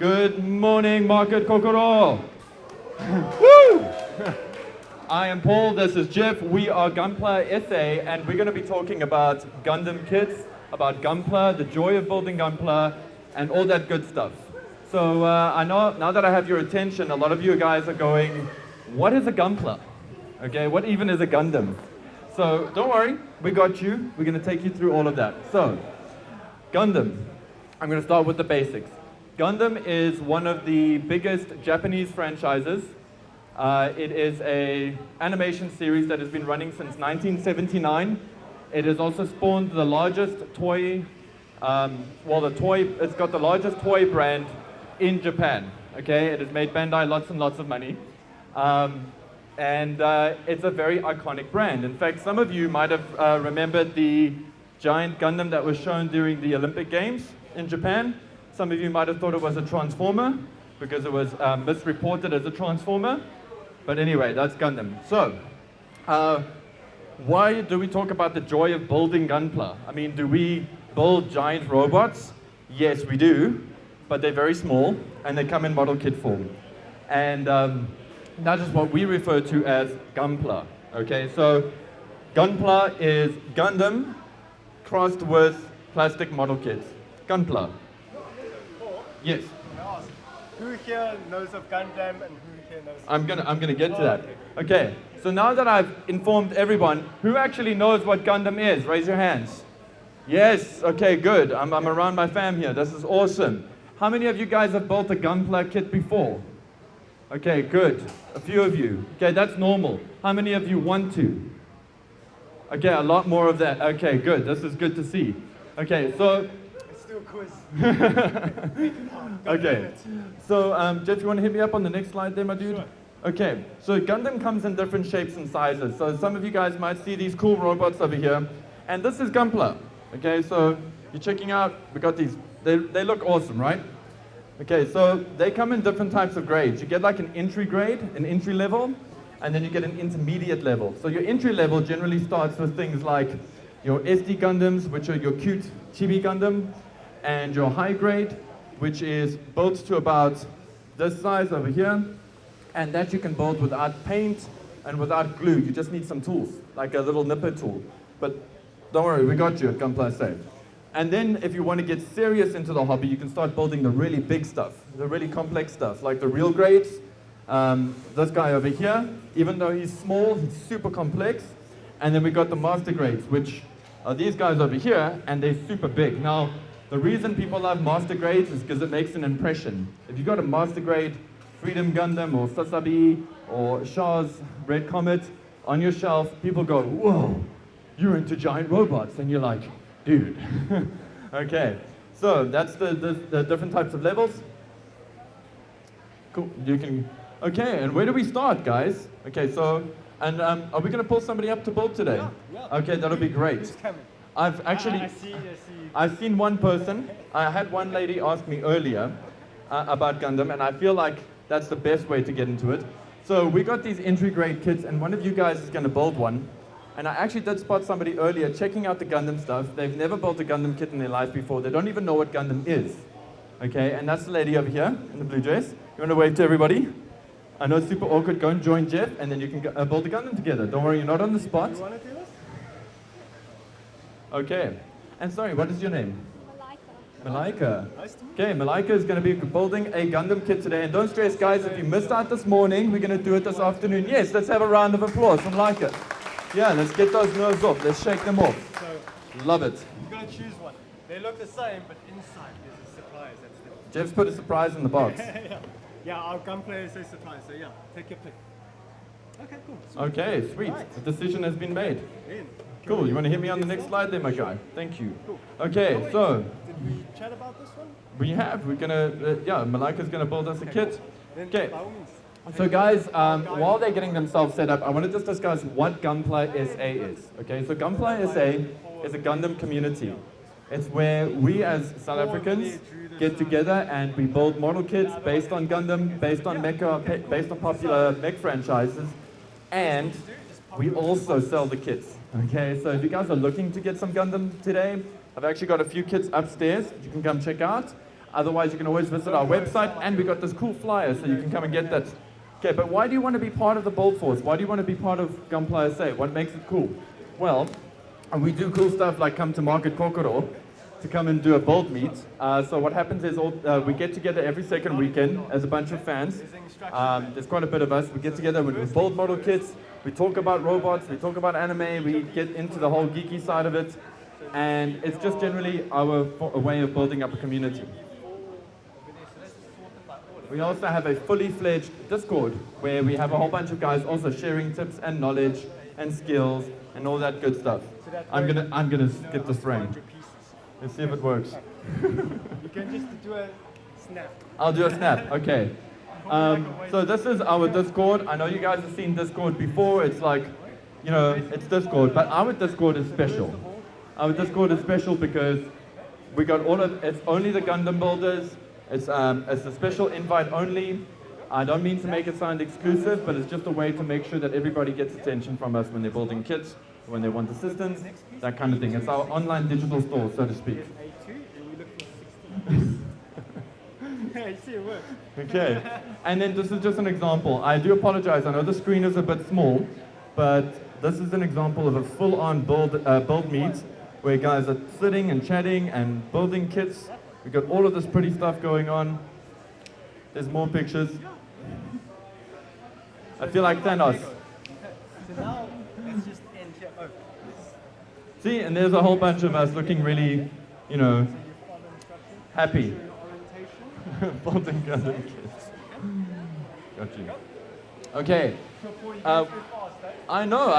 Good morning, Market Kokoro. Woo! I am Paul, this is Jeff. We are Gunpla SA, and we're going to be talking about Gundam kits, about Gunpla, the joy of building Gunpla, and all that good stuff. So I know now that I have your attention, a lot of you guys are going, what is a Gunpla? Okay, what even is a Gundam? So don't worry, we got you. We're going to take you through all of that. So, Gundam. I'm going to start with the basics. Gundam is one of the biggest Japanese franchises. It is an animation series that has been running since 1979. It has also spawned the largest toy, it's got the largest toy brand in Japan. Okay, it has made Bandai lots and lots of money. It's a very iconic brand. In fact, some of you might have remembered the giant Gundam that was shown during the Olympic Games in Japan. Some of you might have thought it was a transformer because it was misreported as a transformer. But anyway, that's Gundam. So, why do we talk about the joy of building Gunpla? I mean, do we build giant robots? Yes, we do. But they're very small, and they come in model kit form. And that is what we refer to as Gunpla. Okay, so Gunpla is Gundam crossed with plastic model kits. Gunpla. Yes. Who here knows of Gundam and who here knows? I'm gonna get to that. Okay. So now that I've informed everyone, who actually knows what Gundam is? Raise your hands. Yes. Okay. Good. I'm around my fam here. This is awesome. How many of you guys have built a Gunpla kit before? Okay. Good. A few of you. Okay. That's normal. How many of you want to? Okay. A lot more of that. Okay. Good. This is good to see. Okay. So. Quiz. Okay, so Jeff, you want to hit me up on the next slide there, my dude? Sure. Okay, so Gundam comes in different shapes and sizes. So some of you guys might see these cool robots over here, and this is Gunpla. Okay, so you're checking out, we got these, they look awesome, right? Okay, so they come in different types of grades. You get like an entry grade, an entry level, and then you get an intermediate level. So your entry level generally starts with things like your SD Gundams, which are your cute chibi Gundam, and your high grade, which is built to about this size over here, and that you can build without paint and without glue. You just need some tools, like a little nipper tool. But don't worry, we got you at Gunpla SA. And then if you want to get serious into the hobby, you can start building the really big stuff, the really complex stuff, like the real grades. This guy over here, even though he's small, he's super complex. And then we got the master grades, which are these guys over here, and they're super big. Now, the reason people love master grades is because it makes an impression. If you got a master grade Freedom Gundam or Sasabi or Shah's Red Comet on your shelf, people go, whoa, you're into giant robots. And you're like, dude. Okay, so that's the different types of levels. Cool, you can, okay, and where do we start, guys? Okay, so, and are we going to pull somebody up to build today? Yeah. Okay, that'll be great. I've actually, I see. I've seen one person. I had one lady ask me earlier about Gundam, and I feel like that's the best way to get into it. So we got these entry grade kits, and one of you guys is going to build one. And I actually did spot somebody earlier checking out the Gundam stuff. They've never built a Gundam kit in their life before. They don't even know what Gundam is. Okay, and that's the lady over here in the blue dress. You want to wave to everybody? I know it's super awkward. Go and join Jeff, and then you can build a Gundam together. Don't worry, you're not on the spot. You want to do this? Okay. And sorry, what is your name? Malaika. Nice to meet Okay, Malaika is going to be building a Gundam kit today. And don't stress, guys, if you missed out this morning, we're going to do it this afternoon. Yes, let's have a round of applause for Malaika. Yeah, let's get those nerves off. Let's shake them off. So, Love it. you're going to choose one. They look the same, but inside there's a surprise. That's different. Jeff's put a surprise in the box. Yeah, our Gunpla says surprise, so yeah, take your pick. Okay, cool. Sweet. Okay, sweet. Right. The decision has been made. In. Cool. You want to hit me on the next slide there, my guy? Thank you. Cool. Okay, Oh, wait, so did we chat about this one? we're going to, Malaika's going to build us a kit. Then Okay. by all means. So guys, while they're getting themselves set up, I want to just discuss what Gunpla SA is. Okay, so Gunpla SA is a Gundam community. It's where we as South Africans get together and we build model kits based on Gundam, based on mecha, based on popular mech franchises, and we also sell the kits. Okay, so if you guys are looking to get some Gundam today, I've actually got a few kits upstairs that you can come check out. Otherwise, you can always visit our website, and we got this cool flyer, so you can come and get that. Okay, but why do you want to be part of the BuildForce? Why do you want to be part of Gunpla SA? What makes it cool? Well, we do cool stuff like come to Market Kokoro to come and do a BuildMeet. So what happens is we get together every second weekend as a bunch of fans. There's quite a bit of us. We get together with build model kits. We talk about robots. We talk about anime. We get into the whole geeky side of it. And it's just generally a way of building up a community. We also have a fully fledged Discord where we have a whole bunch of guys also sharing tips and knowledge and skills and all that good stuff. I'm gonna skip this frame. Let's see if it works. You can just do a snap. I'll do a snap. Okay. So this is our Discord. I know you guys have seen Discord before. It's like, you know, it's Discord, but our Discord is special. Our Discord is special because we got it's only the Gundam builders. It's a special invite only. I don't mean to make it sound exclusive, but it's just a way to make sure that everybody gets attention from us when they're building kits, when they want assistance, that kind of thing. It's our online digital store, so to speak. Okay, and then this is just an example. I do apologize, I know the screen is a bit small, but this is an example of a full-on build meet where guys are sitting and chatting and building kits. We've got all of this pretty stuff going on. There's more pictures. I feel like Thanos. So now, let's just end here. Oh. See, and there's a whole bunch of us looking really, you know, happy. Building Gundam kits. Got you. Okay. I know.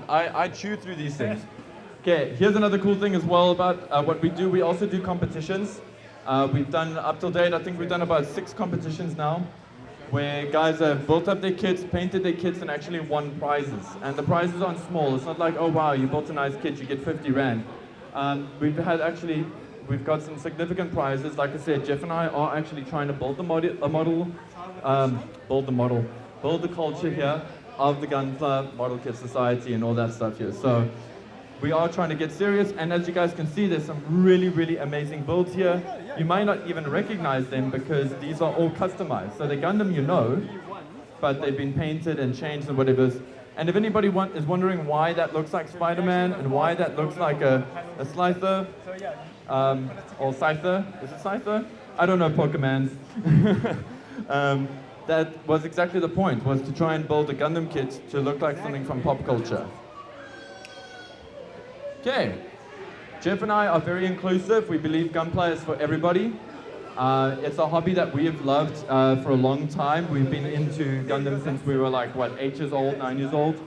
I chew through these things. Okay, here's another cool thing as well about what we do. We also do competitions. We've done, up till date, I think we've done about 6 competitions now, where guys have built up their kits, painted their kits, and actually won prizes. And the prizes aren't small. It's not like, oh wow, you built a nice kit, you get 50 Rand. We've got some significant prizes. Like I said, Jeff and I are actually trying to build build the culture here of the Gunpla Model Kit Society and all that stuff here. So we are trying to get serious, and as you guys can see, there's some really, really amazing builds here. You might not even recognize them because these are all customized. So the Gundam you know, but they've been painted and changed and whatever. And if anybody is wondering why that looks like Spider-Man and why that looks like a Slicer, or Scyther, is it Scyther? I don't know Pokemans. That was exactly the point, was to try and build a Gundam kit to look like something from pop culture. Okay, Jeff and I are very inclusive. We believe Gunpla is for everybody. It's a hobby that we have loved for a long time. We've been into Gundam since we were like, what, 8 years old, 9 years old?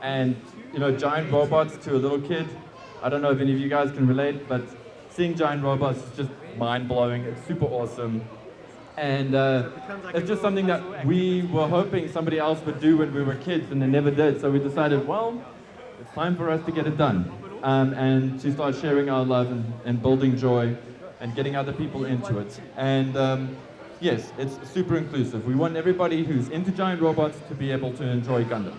And, you know, giant robots to a little kid. I don't know if any of you guys can relate, but seeing giant robots is just mind-blowing. It's super awesome. And it's just something that we were hoping somebody else would do when we were kids, and they never did. So we decided, well, it's time for us to get it done, and to start sharing our love and building joy and getting other people into it. And yes, it's super inclusive. We want everybody who's into giant robots to be able to enjoy Gundam.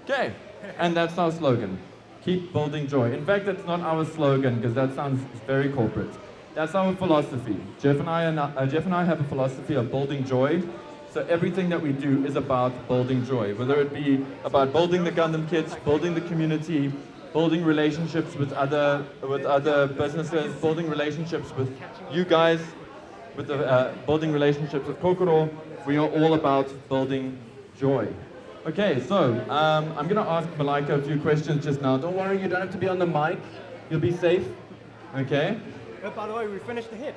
Okay, and that's our slogan. Keep building joy. In fact, that's not our slogan because that sounds very corporate. That's our philosophy. Jeff and I have a philosophy of building joy. So everything that we do is about building joy, whether it be about building the Gundam kits, building the community, building relationships with other businesses, building relationships with you guys, building relationships with Kokoro. We are all about building joy. Okay, so I'm going to ask Malika a few questions just now. Don't worry, you don't have to be on the mic. You'll be safe. Okay? By the way, we finished the head.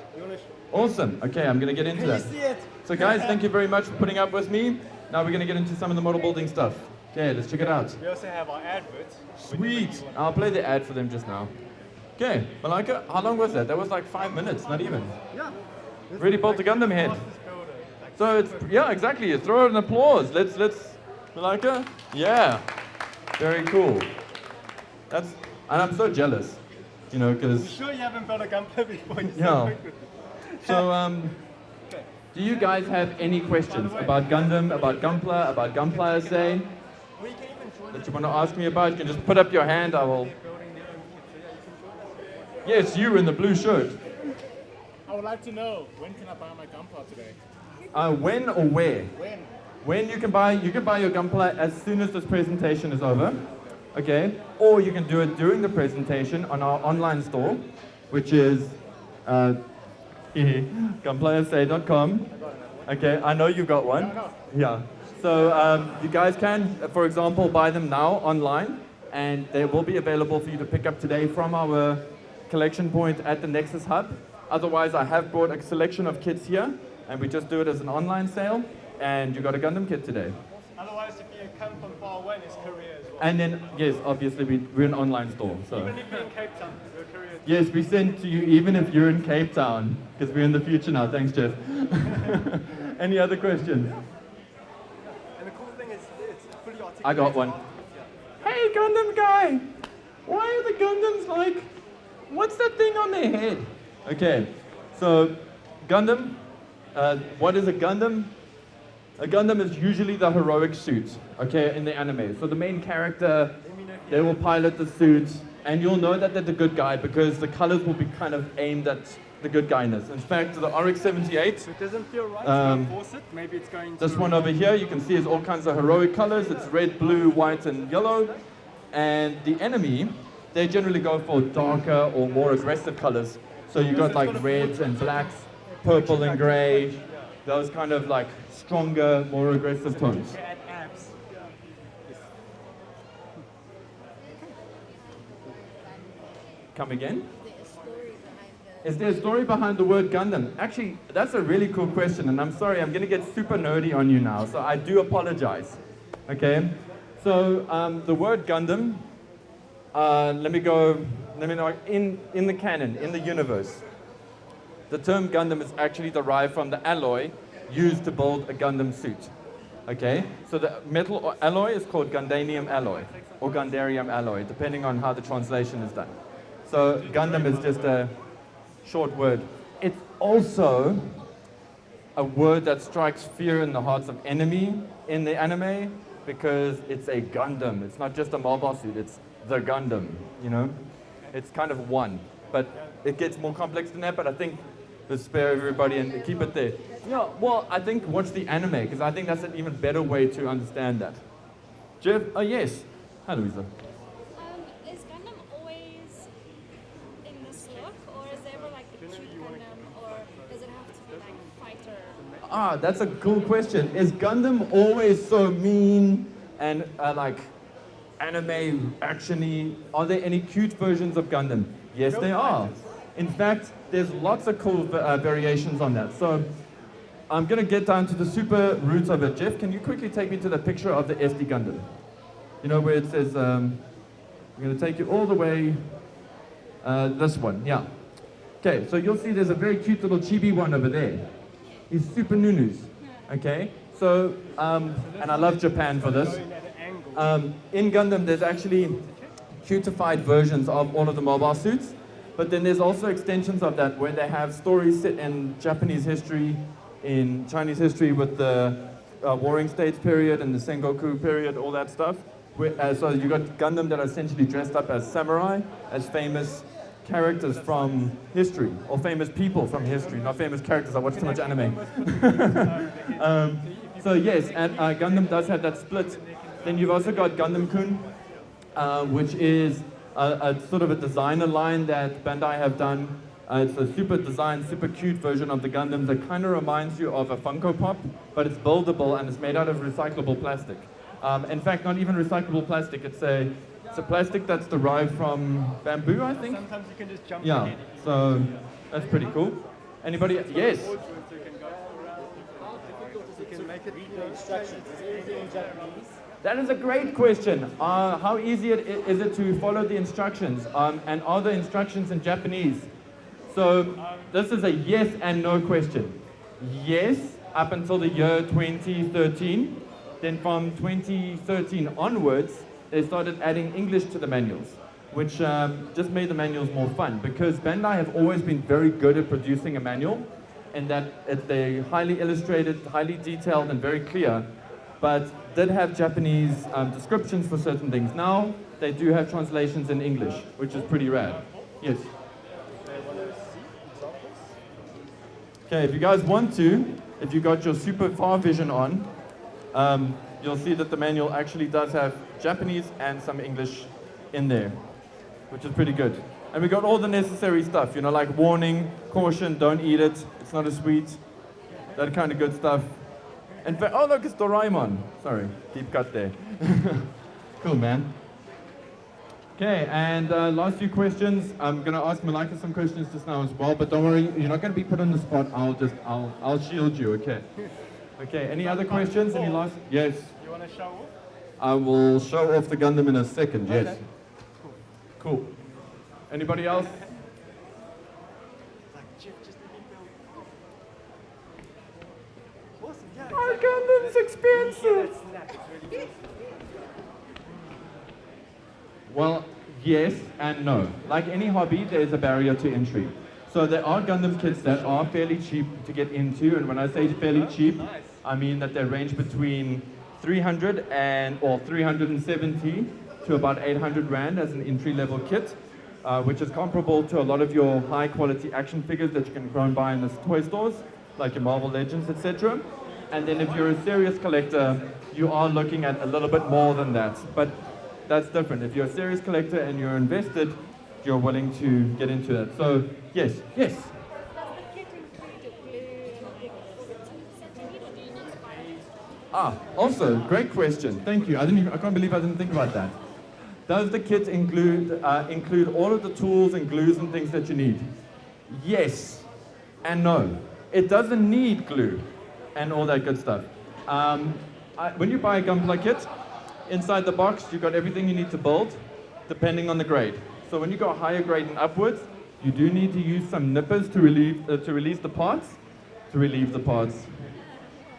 Awesome. Okay, I'm going to get into that. Can you see it? So guys, thank you very much for putting up with me. Now we're going to get into some of the model building stuff. Okay, let's check it out. We also have our adverts. Sweet. I'll play the ad for them just now. Okay, Malika, how long was that? That was like 5 minutes, not even. Yeah. Really built the Gundam head. So it's, yeah, exactly. Throw an applause. Let's, Malika? Yeah. Very cool. And I'm so jealous, you know, because... I'm sure you haven't built a Gunpla before. Yeah. So, do you guys have any questions about Gundam, about Gunpla, about Gunpla SA that you want to ask me about? You can just put up your hand. I will Yes, you in the blue shirt. I would like to know, when can I buy my Gunpla today? When or where? When? When you can buy your Gunpla as soon as this presentation is over, okay? Or you can do it during the presentation on our online store, which is gunplasa.com. Okay, I know you got one. Yeah. So you guys can, for example, buy them now online, and they will be available for you to pick up today from our collection point at the Nexus Hub. Otherwise, I have brought a selection of kits here, and we just do it as an online sale, and you got a Gundam kit today. Otherwise, if you come from far away, it's courier as well. And then, yes, obviously, we're an online store. So. Even if you're in Cape Town, we're courier. Yes, we send to you even if you're in Cape Town, because we're in the future now. Thanks, Jeff. Any other questions? And the cool thing is, it's fully articulated. I got one. Hey, Gundam guy! Why are the Gundams like, what's that thing on their head? Okay, so Gundam, what is a Gundam? A Gundam is usually the heroic suit, okay, in the anime. So the main character, they will pilot the suit, and you'll know that they're the good guy because the colors will be kind of aimed at the good guyness. In fact, the RX-78, So it doesn't feel right, force it. Maybe it's going to... this one over here, you can see is all kinds of heroic colors. It's red, blue, white, and yellow. And the enemy, they generally go for darker or more aggressive colors. So you got like reds and blacks, purple and gray, those kind of like stronger, more aggressive tones. Add abs. Come again? The story behind Is there a story behind the word Gundam? Actually, that's a really cool question, and I'm sorry, I'm going to get super nerdy on you now, so I do apologize. Okay? So, the word Gundam, let me know, in the canon, in the universe, the term Gundam is actually derived from the alloy used to build a Gundam suit. Okay? So the metal alloy is called Gundanium alloy, or Gundarium alloy, depending on how the translation is done. So Gundam is just a short word. It's also a word that strikes fear in the hearts of enemy in the anime because it's a Gundam. It's not just a mobile suit, it's the Gundam, you know? It's kind of one, but it gets more complex than that, but I think let's spare everybody and keep it there. Yeah, well, I think watch the anime because I think that's an even better way to understand that. Jeff? Oh, yes. Hi, Louisa. Is Gundam always in this look, or is there ever like a cute Gundam, or does it have to be like fighter? Ah, that's a cool question. Is Gundam always so mean and like anime actiony? Are there any cute versions of Gundam? Yes, there are. In fact, there's lots of cool variations on that. So I'm going to get down to the super roots of it. Jeff, can you quickly take me to the picture of the SD Gundam? You know where it says, I'm going to take you all the way, this one, yeah. Okay, so you'll see there's a very cute little chibi one over there. He's super nunus, okay? So, and I love Japan for this. In Gundam, there's actually cutified versions of all of the mobile suits, but then there's also extensions of that where they have stories set in Japanese history, in Chinese history with the Warring States period and the Sengoku period, all that stuff. So you got Gundam that are essentially dressed up as samurai, as famous characters from history, or famous people from history, not famous characters. I watch too much anime. So yes, and Gundam does have that split. Then you've also got Gundam-kun, which is a sort of a designer line that Bandai have done. It's a super designed, super cute version of the Gundam that kind of reminds you of a Funko Pop, but it's buildable and it's made out of recyclable plastic. In fact, not even recyclable plastic. It's a plastic that's derived from bamboo, I think. Sometimes you can just jump Yeah, ahead. so that's pretty cool. Anybody? Yes. You can make it instructions. Is everything in Japanese? That is a great question. How easy is it to follow the instructions? And are the instructions in Japanese? So this is a yes and no question. Yes, up until the year 2013. Then from 2013 onwards, they started adding English to the manuals, which just made the manuals more fun because Bandai have always been very good at producing a manual and that they're highly illustrated, highly detailed, and very clear, but did have Japanese descriptions for certain things. Now, they do have translations in English, which is pretty rad. Yes? Okay, if you guys want to, if you got your super far vision on, you'll see that the manual actually does have Japanese and some English in there, which is pretty good. And we got all the necessary stuff, you know, like warning, caution, don't eat it, it's not a sweet, that kind of good stuff. And oh look, it's Doraemon. Sorry, deep cut there. Cool, man. Okay, and last few questions. I'm gonna ask Malika some questions just now as well, but don't worry, you're not gonna be put on the spot. I'll shield you. Okay. Okay. Any other questions? Any last? Yes. You want to show off? I will show off the Gundam in a second. Yes. Okay. Cool. Anybody else? Awesome, yeah. My Gundam's expensive. Well, yes and no. Like any hobby, there's a barrier to entry. So there are Gundam kits that are fairly cheap to get into, and when I say fairly cheap, I mean that they range between 300 or 370 to about 800 Rand as an entry-level kit, which is comparable to a lot of your high-quality action figures that you can go and buy in the toy stores, like your Marvel Legends, etc. And then if you're a serious collector, you are looking at a little bit more than that. But that's different. If you're a serious collector and you're invested, you're willing to get into that. So, yes. Does the kit include a glue and a big set you need, or do you need to buy it? Also, great question. Thank you. I can't believe I didn't think about that. Does the kit include all of the tools and glues and things that you need? Yes and no. It doesn't need glue and all that good stuff. When you buy a Gunpla kit, inside the box, you've got everything you need to build, depending on the grade. So when you go higher grade and upwards, you do need to use some nippers to release the parts.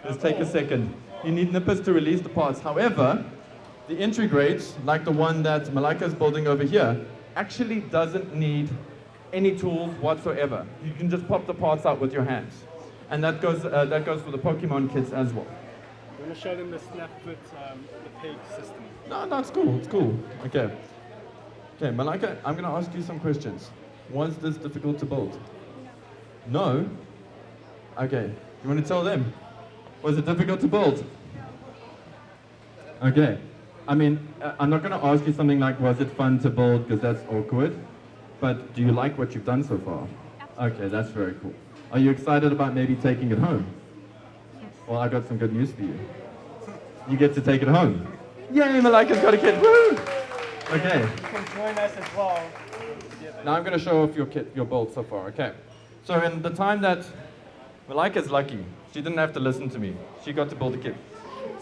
Let's take a second. You need nippers to release the parts. However, the entry grades, like the one that Malika is building over here, actually doesn't need any tools whatsoever. You can just pop the parts out with your hands. And that goes for the Pokemon kits as well. You want to show them the snap with the peg system? No, it's cool. It's cool. Okay. Okay, Malika, I'm going to ask you some questions. Was this difficult to build? No? Okay. You want to tell them? Was it difficult to build? Okay. I mean, I'm not going to ask you something like, was it fun to build, because that's awkward. But do you like what you've done so far? Okay, that's very cool. Are you excited about maybe taking it home? Well, I got some good news for you. You get to take it home. Yay, Malika's got a kit. Woo! Okay. You can join us as well. Now I'm going to show off your build so far. Okay. So in the time that Malika's lucky, she didn't have to listen to me. She got to build a kit.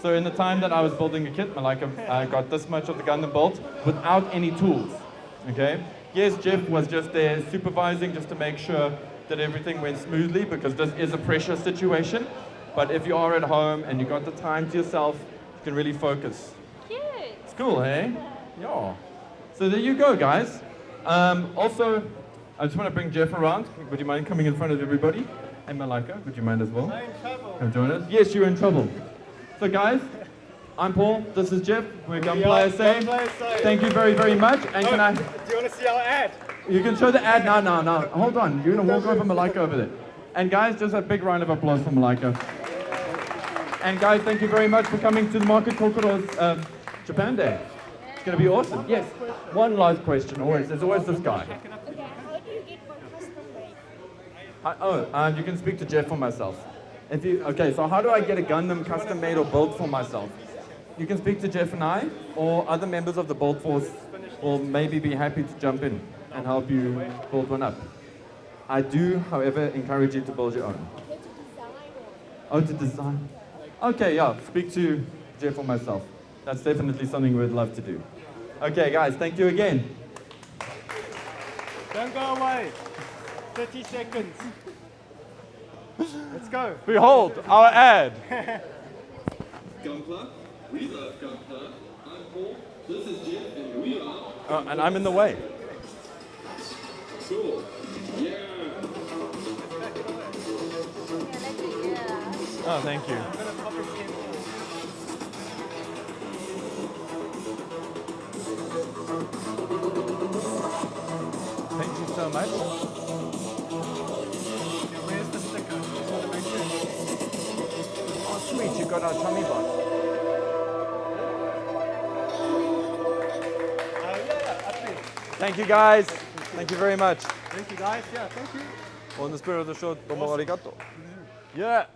So in the time that I was building a kit, Malika got this much of the Gundam built without any tools. Okay. Yes, Jeff was just there supervising just to make sure that everything went smoothly, because this is a pressure situation. But if you are at home and you got the time to yourself, you can really focus. Cute. It's cool, hey? Yeah. So there you go, guys. Also, I just want to bring Jeff around. Would you mind coming in front of everybody? And Malika, would you mind as well? I'm in trouble. Come join us. Yes, you're in trouble. So guys, I'm Paul. This is Jeff. We're Gunpla SA. Thank you very, very much. And can I? Do you want to see our ad? You can show the ad. No. Hold on. You're gonna walk over Malika over there. And guys, just a big round of applause for Malika. And guys, thank you very much for coming to the Market Kokoro's Japan Day. It's going to be awesome. Yes. One last question. There's always this guy. Okay, how do you get one custom made? You can speak to Jeff for myself. Okay, so how do I get a Gundam custom made or built for myself? You can speak to Jeff and I, or other members of the BuildForce will maybe be happy to jump in and help you build one up. I do, however, encourage you to build your own. To design. Okay, yeah, speak to Jeff or myself. That's definitely something we'd love to do. Okay, guys, thank you again. Don't go away. 30 seconds. Let's go. Behold, our ad. Gunpla, we love Gunpla. I'm Paul, this is Jeff, and we are... Oh, and I'm in the way. Cool. Yeah. Oh, thank you. Thank you so much. Where's the sticker? we've got our tummy box. Yeah, absolutely. Thank you guys. Thank you very much. Thank you guys. Yeah, thank you. On the spirit of the show, domo arigato. Yeah.